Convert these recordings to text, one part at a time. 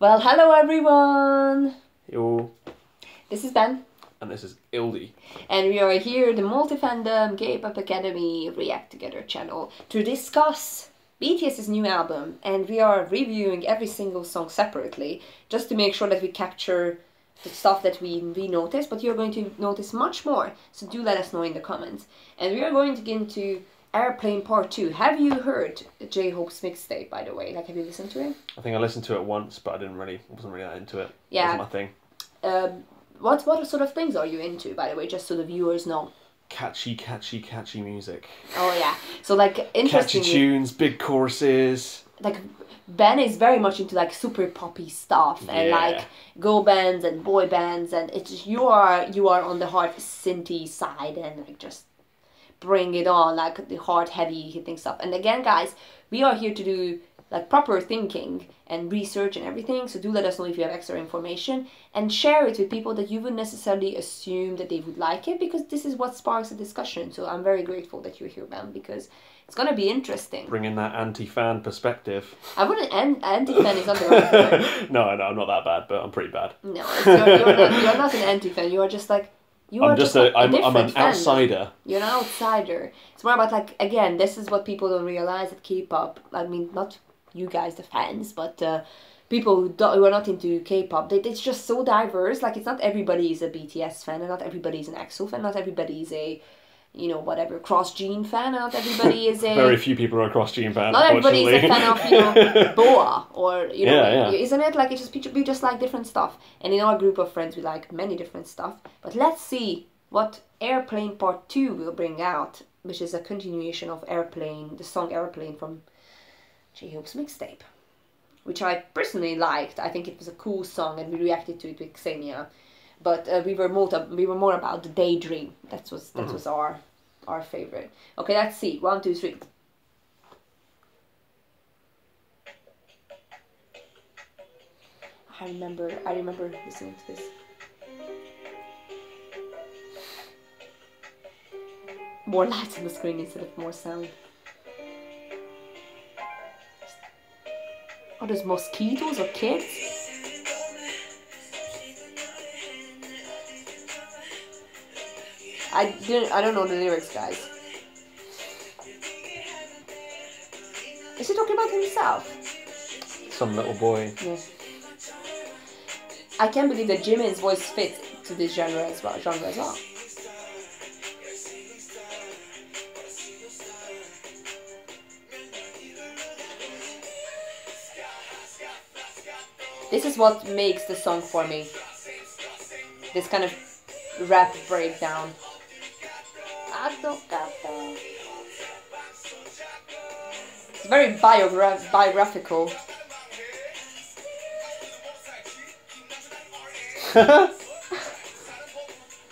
Well, hello everyone! Yo. This is Ben. And this is Ildi. And we are here, the Multi-Fandom K-Pop Academy React Together channel, to discuss BTS's new album. And we are reviewing every single song separately, just to make sure that we capture the stuff that we notice, but you're going to notice much more. So do let us know in the comments. And we are going to get into Airplane Part 2. Have you heard J-Hope's mixtape, by the way? Like, have you listened to it? I think I listened to it once, but I wasn't really that into it. Yeah. It wasn't my thing. What sort of things are you into, by the way, just so the viewers know? Catchy music. Oh yeah, so like interesting. Catchy tunes, big choruses. Like Ben is very much into like super poppy stuff and like girl bands and boy bands, and it's just, you are on the hard synthy side and like just bring it on, like the hard heavy hitting stuff. And again, guys, we are here to do like proper thinking and research and everything, so do let us know if you have extra information and share it with people that you wouldn't necessarily assume that they would like it, because this is what sparks a discussion. So I'm very grateful that you're here, Ben, because it's gonna be interesting. Bringing that anti-fan perspective. I wouldn't anti-fan is not the right word. No, I'm not that bad, but I'm pretty bad. No, you're not an anti-fan. You are just like I'm an outsider. You're an outsider. It's more about like, again, this is what people don't realize at K-pop. I mean, not you guys, the fans, but people who are not into K-pop. It's just so diverse. Like, it's not everybody is a BTS fan, and not everybody is an EXO fan, not everybody is a, you know, whatever, cross-gene fan, and not everybody is a... Very few people are a cross-gene fan, not everybody is a fan of, you know, Boa, or, you know, isn't it? Like, it's just, we just like different stuff. And in our group of friends, we like many different stuff. But let's see what Airplane Part 2 will bring out, which is a continuation of Airplane, the song Airplane from J-Hope's mixtape, which I personally liked. I think it was a cool song, and we reacted to it with Ksenia. But we were more about the Daydream. That was our favorite. Okay, let's see. 1, 2, 3. I remember listening to this. More lights on the screen instead of more sound. Are those mosquitoes or kids? I don't know the lyrics, guys. Is he talking about himself? Some little boy. Yeah. I can't believe that Jimin's voice fits to this genre as well. This is what makes the song for me. This kind of rap breakdown. It's very biographical.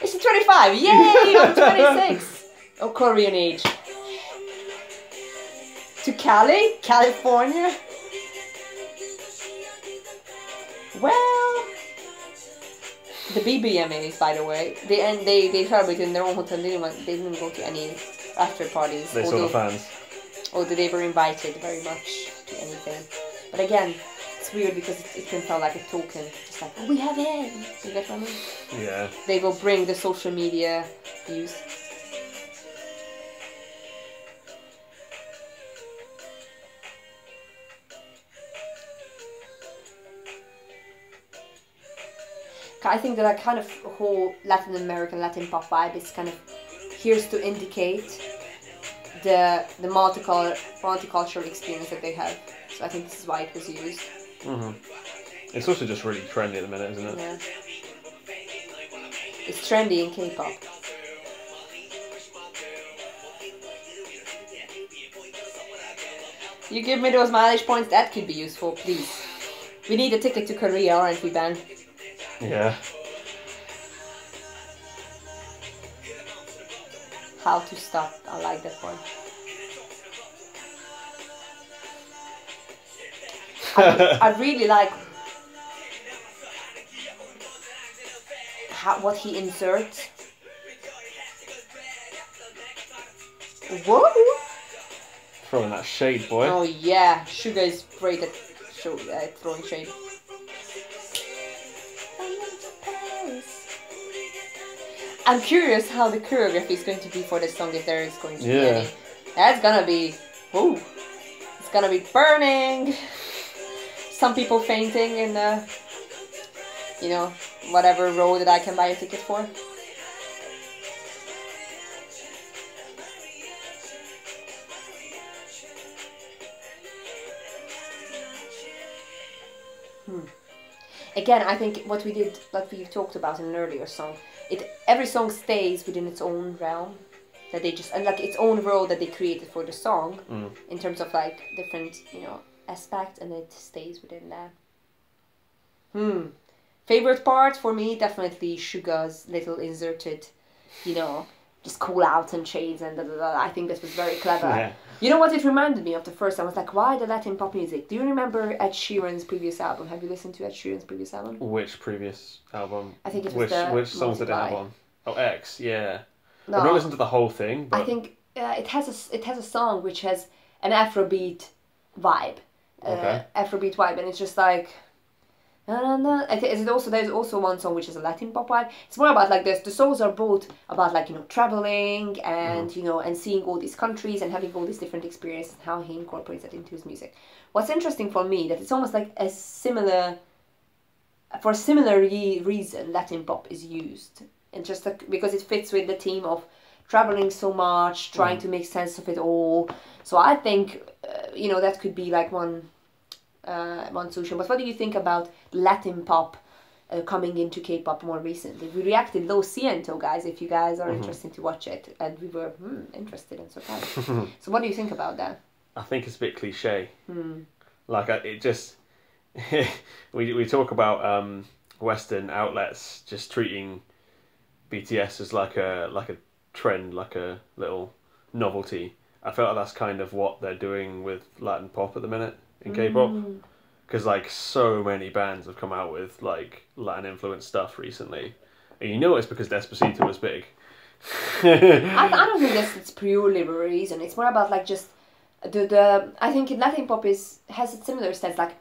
Is it 25? Yay! I'm 26! Oh, Korean age. To Cali? California? Well, the BBMAs, by the way, they celebrated in their own hotel. They didn't go to any after parties. They saw the fans. Although they were invited very much to anything. But again, it's weird because it can feel like a token. Just like, oh, we have him. You get what I mean? Yeah. They will bring the social media views. I think that kind of whole Latin American, Latin pop vibe is kind of here to indicate the multicultural experience that they have. So I think this is why it was used. It's also just really trendy at the minute, isn't it? Yeah. It's trendy in K-pop. You give me those mileage points, that could be useful, please. We need a ticket to Korea, aren't we, Ben? Yeah. How to stop. I like that one. I really like what he inserts. Whoa! Throwing that shade, boy. Oh yeah, Sugar is great at throwing shade. I'm curious how the choreography is going to be for this song, if there is going to be Yeah. any. That's gonna be, whoa, it's gonna be burning. Some people fainting in the, you know, whatever row that I can buy a ticket for. Again, I think what we did, like we talked about in an earlier song, every song stays within its own realm, that they just, and like its own world that they created for the song, in terms of like different, you know, aspects, and it stays within that. Favorite part for me, definitely Suga's little inserted, you know, just call out and shades and da, da, da. I think this was very clever. Yeah. You know what it reminded me of the first? I was like, why the Latin pop music? Do you remember Ed Sheeran's previous album? Have you listened to Ed Sheeran's previous album? Which previous album? I think it was which songs did it have on? Oh, X, yeah. No, I've not listened to the whole thing, but I think it has a song which has an Afrobeat vibe. Okay. Afrobeat vibe, and it's just like. There's also one song which is a Latin pop vibe. It's more about like this. The songs are both about like, you know, traveling and you know, and seeing all these countries and having all these different experiences and how he incorporates that into his music. What's interesting for me that it's almost like for a similar reason Latin pop is used, and just like, because it fits with the theme of traveling so much, trying to make sense of it all. So I think you know, that could be like one solution. But what do you think about Latin pop coming into K-pop more recently? We reacted Lo Siento, guys, if you guys are interested to watch it, and we were interested and surprised. So what do you think about that? I think it's a bit cliche. Like it just we talk about Western outlets just treating BTS as like a trend, like a little novelty. I felt like that's kind of what they're doing with Latin pop at the minute in K-pop, because like so many bands have come out with like Latin influenced stuff recently, and you know it's because Despacito was big. I don't think it's purely a reason. It's more about like just the I think Latin pop has a similar sense. Like,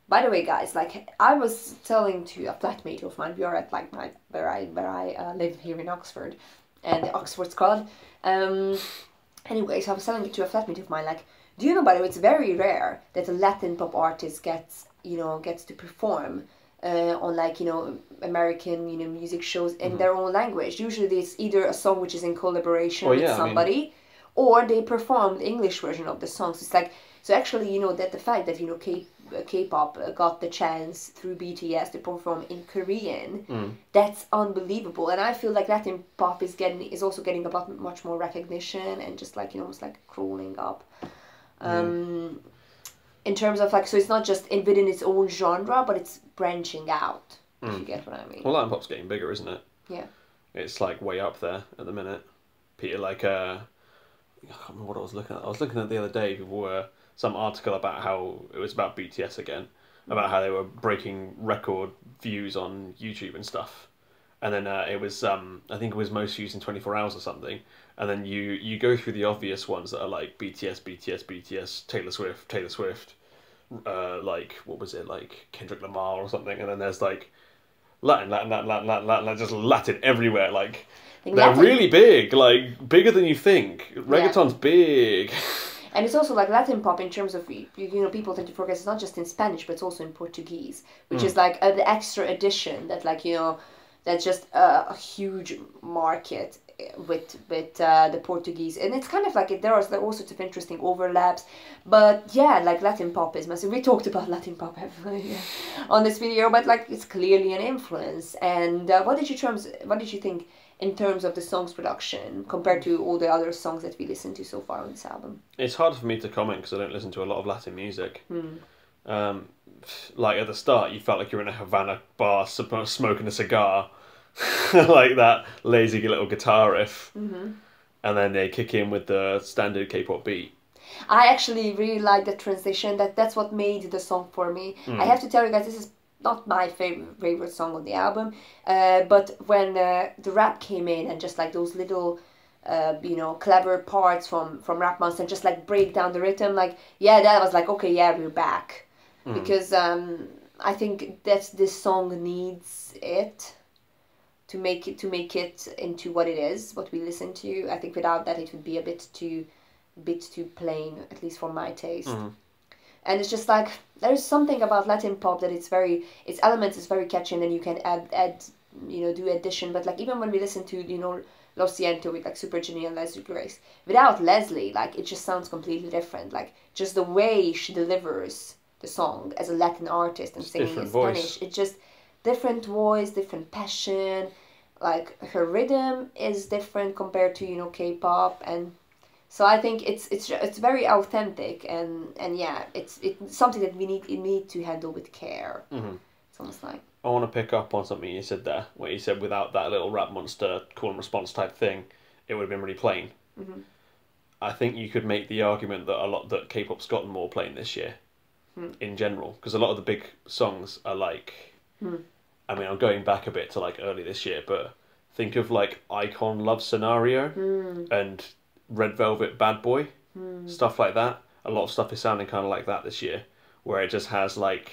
by the way, guys, like I was telling to a flatmate of mine, we are at like where I live here in Oxford, and the Oxford Squad. Anyway, so I was telling it to a flatmate of mine, like, do you know, by the way, it's very rare that a Latin pop artist gets to perform on like, you know, American, you know, music shows in their own language. Usually it's either a song which is in collaboration with somebody, or they perform the English version of the song. So it's like, so actually, you know, that the fact that, you know, K-pop got the chance through BTS to perform in Korean, that's unbelievable. And I feel like Latin pop is also getting a much more recognition, and just like, you know, almost like crawling up. In terms of like, so it's not just within its own genre, but it's branching out, if you get what I mean. Well, Latin pop's getting bigger, isn't it? Yeah. It's like way up there at the minute. Peter, like, I can't remember what I was looking at. I was looking at the other day, some article about how it was about BTS again, about how they were breaking record views on YouTube and stuff. And then it was, I think it was most used in 24 hours or something. And then you go through the obvious ones that are like BTS, Taylor Swift, like, what was it, like Kendrick Lamar or something. And then there's like Latin, just Latin everywhere. Like, they're really big, like bigger than you think. Reggaeton's big. And it's also like Latin pop in terms of, you know, people tend to forget it's not just in Spanish, but it's also in Portuguese, which is like the extra addition that, like, you know, that's just a huge market with the Portuguese. And it's kind of like there are all sorts of interesting overlaps. But yeah, like Latin pop is massive. We talked about Latin pop heavily on this video, but like it's clearly an influence. And what did you think in terms of the song's production compared to all the other songs that we listened to so far on this album? It's hard for me to comment because I don't listen to a lot of Latin music. Like at the start, you felt like you're in a Havana bar smoking a cigar, like that lazy little guitar riff, and then they kick in with the standard K-pop beat. I actually really like the transition. That's what made the song for me. I have to tell you guys, this is not my favorite song on the album, but when the rap came in and just like those little you know, clever parts from Rap Monster and just like break down the rhythm, like, yeah, that was like, okay, yeah, we're back. Because I think that this song needs it to make it into what it is, what we listen to. I think without that it would be a bit too plain, at least for my taste. And it's just like there's something about Latin pop that its elements is very catchy, and then you can add do addition. But like even when we listen to Lo Siento with like Super Junior and Leslie Grace, without Leslie, like it just sounds completely different. Like just the way she delivers the song as a Latin artist and singing in Spanish, it's just different voice, different passion. Like her rhythm is different compared to K-pop, and so I think it's very authentic, and yeah, it's something that we need to handle with care. It's almost like. I want to pick up on something you said there, where you said without that little rap monster call and response type thing, it would have been really plain. I think you could make the argument that K-pop's gotten more plain this year, in general, because a lot of the big songs are like. I mean, I'm going back a bit to like early this year, but think of like Icon Love Scenario and Red Velvet Bad Boy, stuff like that. A lot of stuff is sounding kind of like that this year, where it just has like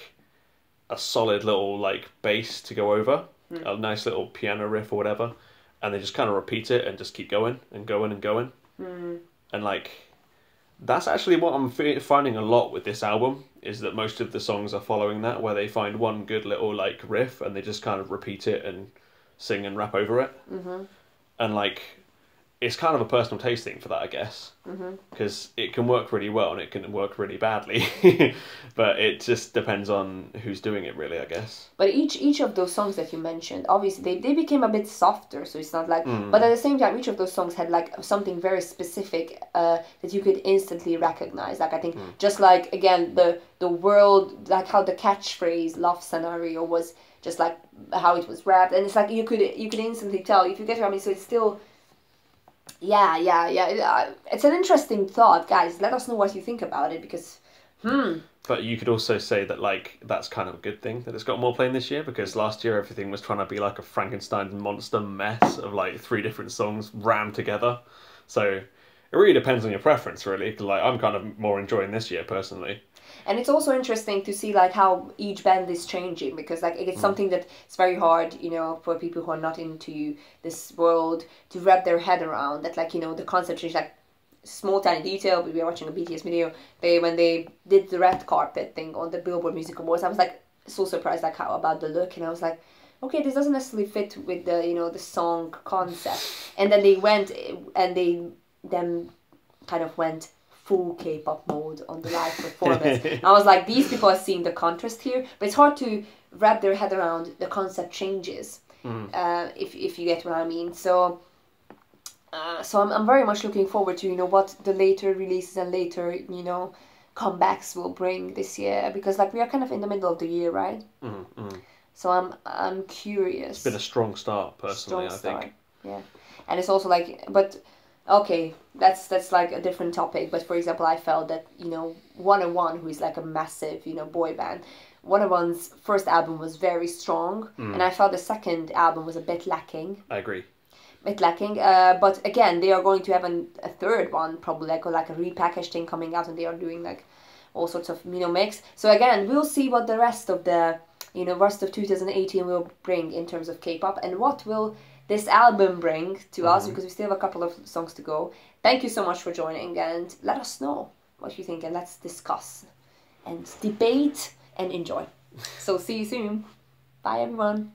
a solid little like bass to go over, a nice little piano riff or whatever, and they just kind of repeat it and just keep going and going and going. And like that's actually what I'm finding a lot with this album, is that most of the songs are following that, where they find one good little like riff and they just kind of repeat it and sing and rap over it. And like it's kind of a personal taste thing for that, I guess, because it can work really well and it can work really badly. But it just depends on who's doing it, really, I guess. But each of those songs that you mentioned, obviously they became a bit softer, so it's not like but at the same time each of those songs had like something very specific that you could instantly recognize. Like I think just like again the world, like how the catchphrase Love Scenario was just like how it was rapped, and it's like you could instantly tell, if you get what I mean. So it's still it's an interesting thought, guys. Let us know what you think about it, because But you could also say that like that's kind of a good thing that it's got more plain this year, because last year everything was trying to be like a Frankenstein monster mess of like 3 different songs rammed together. So it really depends on your preference, really. 'Cause, like I'm kind of more enjoying this year personally. And it's also interesting to see like how each band is changing, because like it's something that it's very hard, for people who are not into this world to wrap their head around, that like the concept change, like small tiny detail. We were watching a BTS video, when they did the red carpet thing on the Billboard Music Awards, I was like so surprised like how about the look, and I was like, okay, this doesn't necessarily fit with the the song concept. And then they went and they then kind of went full K-pop mode on the live performance. I was like, these people are seeing the contrast here, but it's hard to wrap their head around the concept changes, if you get what I mean. So I'm very much looking forward to what the later releases and later comebacks will bring this year, because like we are kind of in the middle of the year, right? So I'm curious. It's been a strong start, personally. I think. Yeah, and it's also like, but. Okay, that's like a different topic, but for example, I felt that, 101, who is like a massive, boy band, 101's first album was very strong, and I felt the second album was a bit lacking. I agree. Bit lacking, but again, they are going to have a third one, probably like a repackaged thing coming out, and they are doing like all sorts of, mix. So again, we'll see what the rest of 2018 will bring in terms of K-pop, and what will this album bring to us, because we still have a couple of songs to go. Thank you so much for joining, and let us know what you think, and let's discuss and debate and enjoy. So see you soon. Bye everyone.